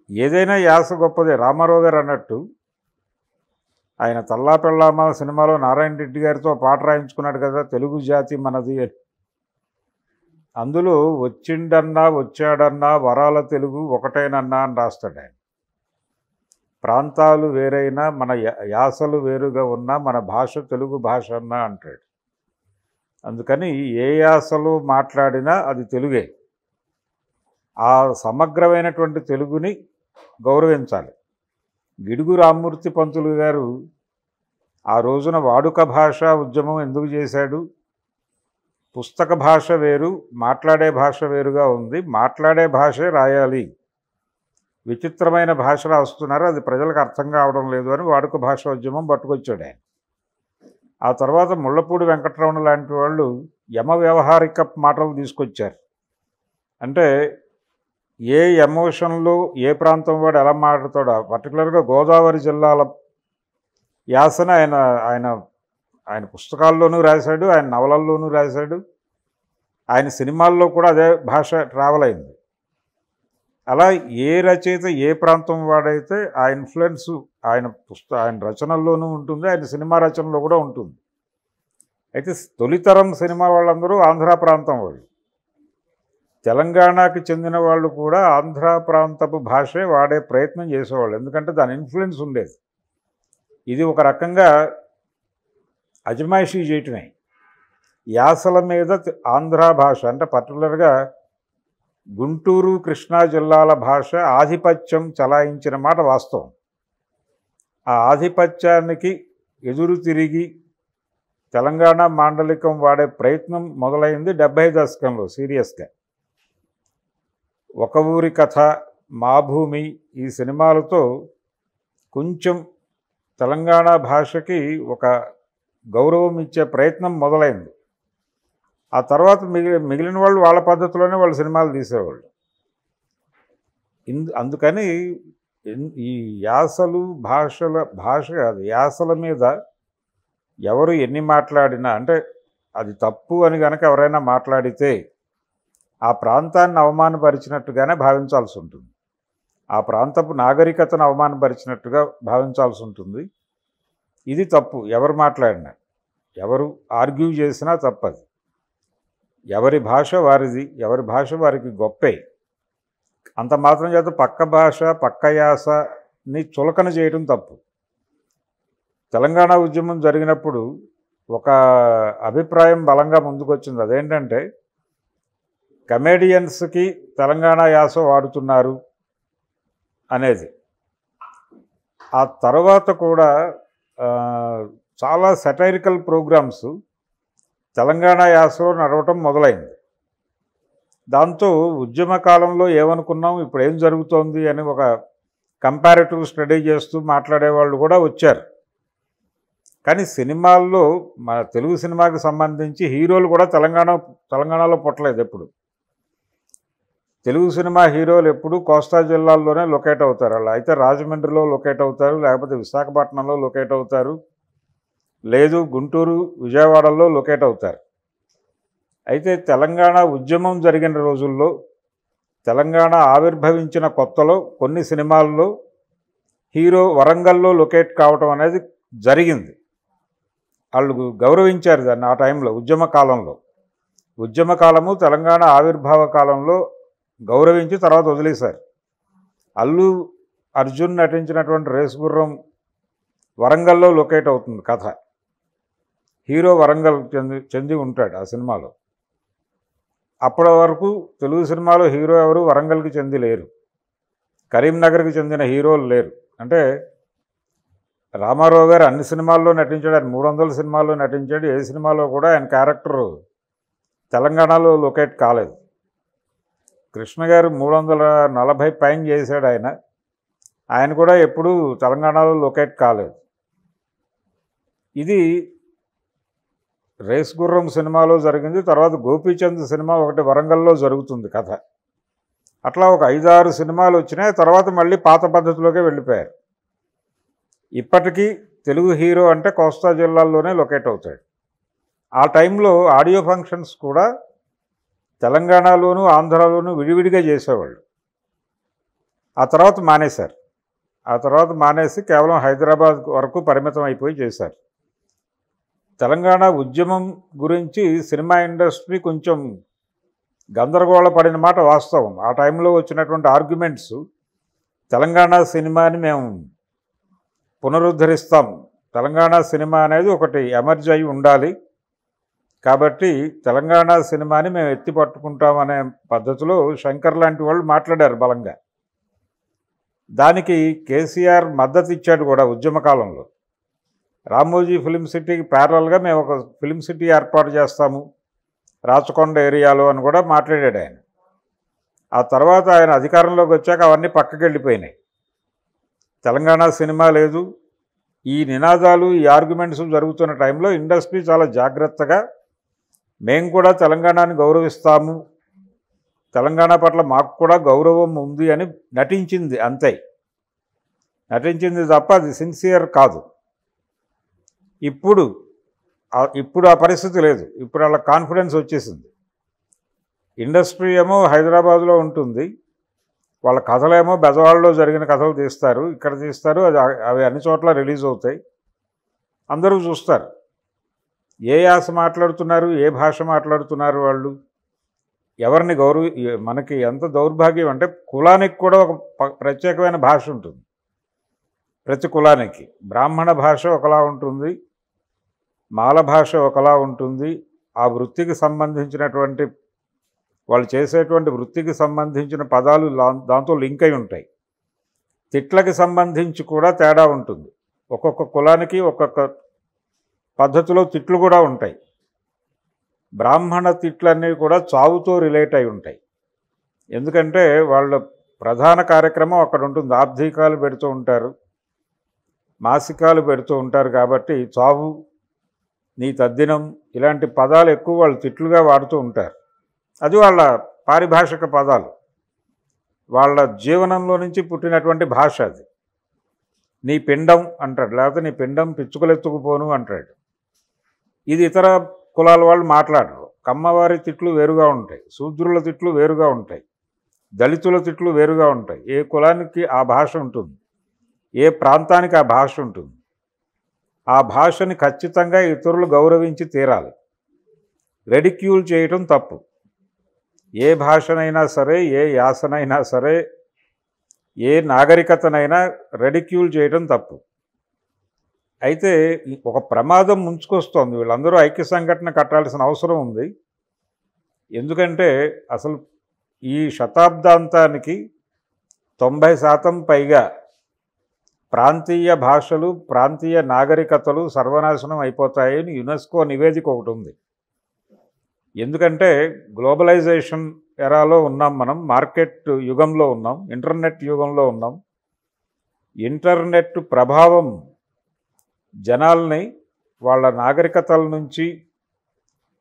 ఏదైనా యాస గొప్పదే. రామారావు గారు అన్నట్టు ఆయన 'తల్లా పెళ్ళామా' సినిమాలో నారాయణ రెడ్డి గారితో పాట రాయించుకున్నాడు కదా, తెలుగు జాతి మనది అని. అందులో వచ్చిండన్నా వచ్చాడన్నా వరాల తెలుగు ఒకటేనన్నా అని రాస్తాడు ఆయన. ప్రాంతాలు వేరైనా మన యాసలు వేరుగా ఉన్నా మన భాష తెలుగు భాష అన్నా అంటాడు. అందుకని ఏ యాసలో మాట్లాడినా అది తెలుగే. ఆ సమగ్రమైనటువంటి తెలుగుని గౌరవించాలి. గిడుగు రామ్మూర్తి పంతులు గారు ఆ రోజున వాడుక భాషా ఉద్యమం ఎందుకు చేశాడు? పుస్తక భాష వేరు, మాట్లాడే భాష వేరుగా ఉంది, మాట్లాడే భాషే రాయాలి, విచిత్రమైన భాష రాస్తున్నారు, అది ప్రజలకు అర్థం కావడం లేదు అని వాడుక భాషా ఉద్యమం పట్టుకొచ్చాడు ఆయన. ఆ తర్వాత ముళ్ళపూడి వెంకటరమణ లాంటి వాళ్ళు యమ వ్యవహారిక మాటలు తీసుకొచ్చారు. అంటే ఏ ఎమోషన్లో ఏ ప్రాంతం వాడు ఎలా మాట్లాడతాడో, పర్టికులర్గా గోదావరి జిల్లాల యాసన ఆయన ఆయన ఆయన పుస్తకాల్లోనూ రాశాడు, ఆయన నవలల్లోనూ రాశాడు, ఆయన సినిమాల్లో కూడా అదే భాష ట్రావెల్ అయింది. అలా ఏ రచయిత ఏ ప్రాంతం వాడైతే ఆ ఇన్ఫ్లుయెన్స్ ఆయన రచనల్లోనూ ఉంటుంది, ఆయన సినిమా రచనలో కూడా ఉంటుంది. అయితే తొలితరం సినిమా వాళ్ళందరూ ఆంధ్ర ప్రాంతం వాళ్ళు. తెలంగాణకి చెందిన వాళ్ళు కూడా ఆంధ్ర ప్రాంతపు భాషే వాడే ప్రయత్నం చేసేవాళ్ళు, ఎందుకంటే దాని ఇన్ఫ్లుయెన్స్ ఉండేది. ఇది ఒక రకంగా అజమాయిషీ చేయటమే. యాసల మీద ఆంధ్ర భాష అంటే పర్టికులర్గా గుంటూరు కృష్ణా జిల్లాల భాష ఆధిపత్యం చలాయించిన మాట వాస్తవం. ఆ ఆధిపత్యానికి ఎదురు తిరిగి తెలంగాణ మాండలికం వాడే ప్రయత్నం మొదలైంది 70 దశకంలో సీరియస్గా. ఒక ఊరి కథ, మా భూమి ఈ సినిమాలతో కొంచెం తెలంగాణ భాషకి ఒక గౌరవం ఇచ్చే ప్రయత్నం మొదలైంది. ఆ తర్వాత మిగిలిన వాళ్ళు వాళ్ళ పద్ధతిలోనే వాళ్ళు సినిమాలు తీసేవాళ్ళు. అందుకని ఈ యాసలు భాష కాదు, యాసల మీద ఎవరు ఎన్ని మాట్లాడినా, అంటే అది తప్పు అని కనుక ఎవరైనా మాట్లాడితే ఆ ప్రాంతాన్ని అవమానపరిచినట్టుగానే భావించాల్సి ఉంటుంది, ఆ ప్రాంతపు నాగరికతను అవమానపరిచినట్టుగా భావించాల్సి ఉంటుంది. ఇది తప్పు. ఎవరు మాట్లాడినా, ఎవరు ఆర్గ్యూ చేసినా తప్పది. ఎవరి భాష వారిది, ఎవరి భాష వారికి గొప్పే. అంత మాత్రం చేత పక్క భాష పక్క యాసని చులకన చేయడం తప్పు. తెలంగాణ ఉద్యమం జరిగినప్పుడు ఒక అభిప్రాయం బలంగా ముందుకొచ్చింది. అదేంటంటే కమేడియన్స్కి తెలంగాణ యాస వాడుతున్నారు అనేది. ఆ తర్వాత కూడా చాలా సెటైరికల్ ప్రోగ్రామ్స్ తెలంగాణ యాసలో నడవటం మొదలైంది. దాంతో ఉద్యమ కాలంలో ఏమనుకున్నాం, ఇప్పుడు ఏం జరుగుతోంది అని ఒక కంపారిటివ్ స్టడీ చేస్తూ మాట్లాడేవాళ్ళు కూడా వచ్చారు. కానీ సినిమాల్లో మన తెలుగు సినిమాకి సంబంధించి హీరోలు కూడా తెలంగాణలో పుట్టలేదు. ఎప్పుడు తెలుగు సినిమా హీరోలు ఎప్పుడు కోస్తా జిల్లాల్లోనే లొకేట్ అవుతారు. అలా అయితే రాజమండ్రిలో లొకేట్ అవుతారు, లేకపోతే విశాఖపట్నంలో లొకేట్ అవుతారు, లేదు గుంటూరు విజయవాడలో లొకేట్ అవుతారు. అయితే తెలంగాణ ఉద్యమం జరిగిన రోజుల్లో, తెలంగాణ ఆవిర్భవించిన కొత్తలో కొన్ని సినిమాల్లో హీరో వరంగల్లో లొకేట్ కావటం అనేది జరిగింది. వాళ్ళు గౌరవించారు దాన్ని ఆ టైంలో. ఉద్యమ కాలము తెలంగాణ ఆవిర్భావ కాలంలో గౌరవించి తర్వాత వదిలేశారు. అల్లు అర్జున్ నటించినటువంటి రేసు గుర్రం వరంగల్లో లొకేట్ అవుతుంది కథ. హీరో వరంగల్ చెంది ఉంటాడు ఆ సినిమాలో. అప్పటి వరకు తెలుగు సినిమాలో హీరో ఎవరు వరంగల్కి చెంది లేరు, కరీంనగర్కి చెందిన హీరోలు లేరు. అంటే రామారావు గారు అన్ని సినిమాల్లో నటించాడు, ఆయన 300 సినిమాల్లో నటించాడు. ఏ సినిమాలో కూడా ఆయన క్యారెక్టర్ తెలంగాణలో లొకేట్ కాలేదు. కృష్ణ గారు 340 పైన చేశాడు ఆయన కూడా ఎప్పుడూ తెలంగాణలో లొకేట్ కాలేదు. ఇది రేస్ గుర్రం సినిమాలో జరిగింది. తర్వాత గోపీచంద్ సినిమా ఒకటి వరంగల్లో జరుగుతుంది కథ. అట్లా ఒక 5-6 సినిమాలు వచ్చినాయి. తర్వాత మళ్ళీ పాత పద్ధతిలోకే వెళ్ళిపోయారు. ఇప్పటికీ తెలుగు హీరో అంటే కోస్తా జిల్లాల్లోనే లొకేట్ అవుతాడు. ఆ టైంలో ఆడియో ఫంక్షన్స్ కూడా తెలంగాణలోనూ ఆంధ్రాలోనూ విడివిడిగా చేసేవాళ్ళు. ఆ తర్వాత మానేశారు. ఆ తర్వాత మానేసి కేవలం హైదరాబాద్ వరకు పరిమితం అయిపోయి చేశారు. తెలంగాణ ఉద్యమం గురించి సినిమా ఇండస్ట్రీ కొంచెం గందరగోళ పడిన మాట వాస్తవం. ఆ టైంలో వచ్చినటువంటి ఆర్గ్యుమెంట్స్ తెలంగాణ సినిమాని మేము పునరుద్ధరిస్తాం, తెలంగాణ సినిమా అనేది ఒకటి ఎమర్జ్ అయి ఉండాలి, కాబట్టి తెలంగాణ సినిమాని మేము ఎత్తి పట్టుకుంటాం అనే పద్ధతిలో శంకర్ లాంటి వాళ్ళు మాట్లాడారు బలంగా. దానికి కేసీఆర్ మద్దతు ఇచ్చాడు కూడా ఉద్యమ కాలంలో. రామోజీ ఫిలిం సిటీకి ప్యారలల్గా మేము ఒక ఫిలిం సిటీ ఏర్పాటు చేస్తాము రాచకొండ ఏరియాలో అని కూడా మాట్లాడాడు ఆయన. ఆ తర్వాత ఆయన అధికారంలోకి వచ్చాక అవన్నీ పక్కకి వెళ్ళిపోయినాయి. తెలంగాణ సినిమా లేదు, ఈ నినాదాలు ఈ ఆర్గ్యుమెంట్స్ జరుగుతున్న టైంలో ఇండస్ట్రీ చాలా జాగ్రత్తగా మేము కూడా తెలంగాణని గౌరవిస్తాము, తెలంగాణ పట్ల మాకు కూడా గౌరవం ఉంది అని నటించింది అంతే. నటించింది తప్ప అది సిన్సియర్ కాదు. ఇప్పుడు ఆ పరిస్థితి లేదు. ఇప్పుడు వాళ్ళ కాన్ఫిడెన్స్ వచ్చేసింది. ఇండస్ట్రీ ఏమో హైదరాబాద్లో ఉంటుంది, వాళ్ళ కథలేమో బెజవాడలో జరిగిన కథలు తీస్తారు, ఇక్కడ తీస్తారు, అవి అన్ని చోట్ల రిలీజ్ అవుతాయి, అందరూ చూస్తారు. ఏ యాస మాట్లాడుతున్నారు, ఏ భాష మాట్లాడుతున్నారు వాళ్ళు, ఎవరిని మనకి ఎంత దౌర్భాగ్యం అంటే కులానికి కూడా ఒక ప్రత్యేకమైన భాష ఉంటుంది. ప్రతి కులానికి బ్రాహ్మణ భాష ఒకలా ఉంటుంది, మాల భాష ఒకలా ఉంటుంది. ఆ వృత్తికి సంబంధించినటువంటి వాళ్ళు చేసేటువంటి వృత్తికి సంబంధించిన పదాలు దాంతో లింక్ అయి ఉంటాయి. తిట్లకి సంబంధించి కూడా తేడా ఉంటుంది. ఒక్కొక్క కులానికి ఒక్కొక్క పద్ధతిలో తిట్లు కూడా ఉంటాయి. బ్రాహ్మణ తిట్లన్నీ కూడా చావుతో రిలేట్ అయి ఉంటాయి. ఎందుకంటే వాళ్ళ ప్రధాన కార్యక్రమం అక్కడ ఉంటుంది. ఆబ్ధికాలు పెడుతూ ఉంటారు, మాసికాలు పెడుతూ ఉంటారు. కాబట్టి చావు, నీ తద్దినం ఇలాంటి పదాలు ఎక్కువ వాళ్ళు తిట్లుగా వాడుతూ ఉంటారు. అది వాళ్ళ పారిభాషిక పదాలు, వాళ్ళ జీవనంలో నుంచి పుట్టినటువంటి భాష అది. నీ పిండం అంటాడు, లేకపోతే నీ పిండం పిచ్చుకలెత్తుకుపోను అంటాడు. ఇది ఇతర కులాల వాళ్ళు మాట్లాడరు. కమ్మవారి తిట్లు వేరుగా ఉంటాయి, శూద్రుల తిట్లు వేరుగా ఉంటాయి, దళితుల తిట్లు వేరుగా ఉంటాయి. ఏ కులానికి ఆ భాష ఉంటుంది, ఏ ప్రాంతానికి ఆ భాష ఉంటుంది. ఆ భాషని ఖచ్చితంగా ఇతరులు గౌరవించి తీరాలి. రెడిక్యూల్ చేయటం తప్పు. ఏ భాషనైనా సరే, ఏ యాసనైనా సరే, ఏ నాగరికతనైనా రెడిక్యూల్ చేయటం తప్పు. అయితే ఒక ప్రమాదం ముంచుకొస్తోంది. వీళ్ళందరూ ఐక్య సంఘటన కట్టాల్సిన అవసరం ఉంది. ఎందుకంటే అసలు ఈ శతాబ్దాంతానికి 90% పైగా ప్రాంతీయ భాషలు, ప్రాంతీయ నాగరికతలు సర్వనాశనం అయిపోతాయని యునెస్కో నివేదిక ఒకటి ఉంది. ఎందుకంటే గ్లోబలైజేషన్ ఎరాలో ఉన్నాం మనం, మార్కెట్ యుగంలో ఉన్నాం, ఇంటర్నెట్ యుగంలో ఉన్నాం. ఇంటర్నెట్ ప్రభావం జనాల్ని వాళ్ళ నాగరికతల నుంచి,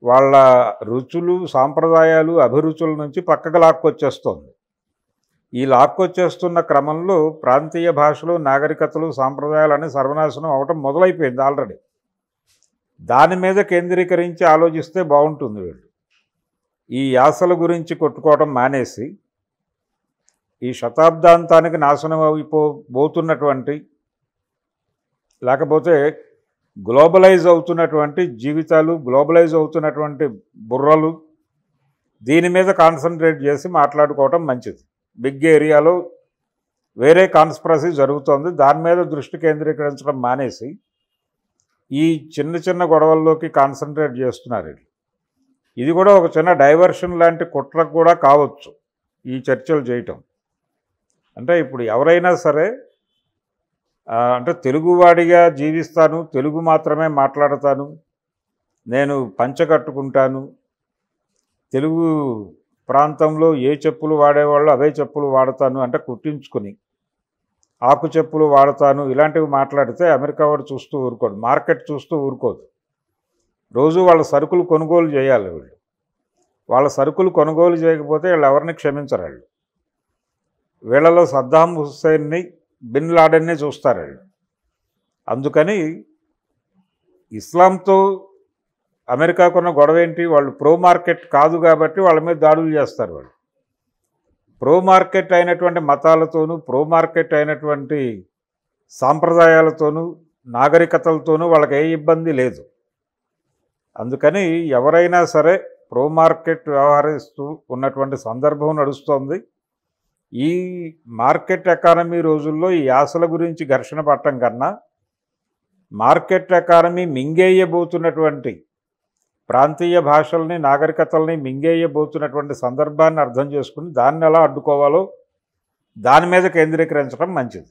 వాళ్ళ రుచులు, సాంప్రదాయాలు, అభిరుచుల నుంచి పక్కకు లాక్కొచ్చేస్తోంది. ఈ లాక్కొచ్చేస్తున్న క్రమంలో ప్రాంతీయ భాషలు, నాగరికతలు, సాంప్రదాయాలన్నీ సర్వనాశనం అవటం మొదలైపోయింది ఆల్రెడీ. దాని మీద కేంద్రీకరించి ఆలోచిస్తే బాగుంటుంది. వీళ్ళు ఈ యాసల గురించి కొట్టుకోవటం మానేసి ఈ శతాబ్దాంతానికి నాశనం అయిపోతున్నటువంటి, లేకపోతే గ్లోబలైజ్ అవుతున్నటువంటి జీవితాలు, గ్లోబలైజ్ అవుతున్నటువంటి బుర్రలు, దీని మీద కాన్సన్ట్రేట్ చేసి మాట్లాడుకోవటం మంచిది. బిగ్ ఏరియాలో వేరే కాన్స్పిరసీ జరుగుతోంది, దాని మీద దృష్టి కేంద్రీకరించడం మానేసి ఈ చిన్న చిన్న గొడవల్లోకి కాన్సన్ట్రేట్ చేస్తున్నారు. ఇది కూడా ఒక చిన్న డైవర్షన్ లాంటి కుట్రకు కూడా కావచ్చు ఈ చర్చలు చేయటం. అంటే ఇప్పుడు ఎవరైనా సరే అంటే తెలుగువాడిగా జీవిస్తాను, తెలుగు మాత్రమే మాట్లాడతాను, నేను పంచ కట్టుకుంటాను, తెలుగు ప్రాంతంలో ఏ చెప్పులు వాడేవాళ్ళు అవే చెప్పులు వాడతాను అంటే కుట్టించుకుని ఆకు చెప్పులు వాడతాను, ఇలాంటివి మాట్లాడితే అమెరికా వాడు చూస్తూ ఊరుకోడు, మార్కెట్ చూస్తూ ఊరుకోదు. రోజు వాళ్ళ సరుకులు కొనుగోలు చేయాలి. వాళ్ళ సరుకులు కొనుగోలు చేయకపోతే వీళ్ళు ఎవరిని క్షమించరు. వీళ్ళలో సద్దాం హుస్సేన్ని, బిన్ లాడెన్ని చూస్తారు. అందుకని ఇస్లాంతో అమెరికాకున్న గొడవ ఏంటి? వాళ్ళు ప్రో మార్కెట్ కాదు కాబట్టి వాళ్ళ మీద దాడులు చేస్తారు. వాళ్ళు ప్రో మార్కెట్ అయినటువంటి మతాలతోనూ, ప్రో మార్కెట్ అయినటువంటి సాంప్రదాయాలతోనూ, నాగరికతలతోనూ వాళ్ళకి ఏ ఇబ్బంది లేదు. అందుకని ఎవరైనా సరే ప్రో మార్కెట్ వ్యవహరిస్తూ ఉన్నటువంటి సందర్భం నడుస్తోంది. ఈ మార్కెట్ ఎకానమీ రోజుల్లో ఈ యాసల గురించి ఘర్షణ పడటం కన్నా మార్కెట్ ఎకానమీ మింగేయబోతున్నటువంటి ప్రాంతీయ భాషల్ని, నాగరికతల్ని మింగేయబోతున్నటువంటి సందర్భాన్ని అర్థం చేసుకుని దాన్ని ఎలా అడ్డుకోవాలో దాని మీద కేంద్రీకరించడం మంచిది.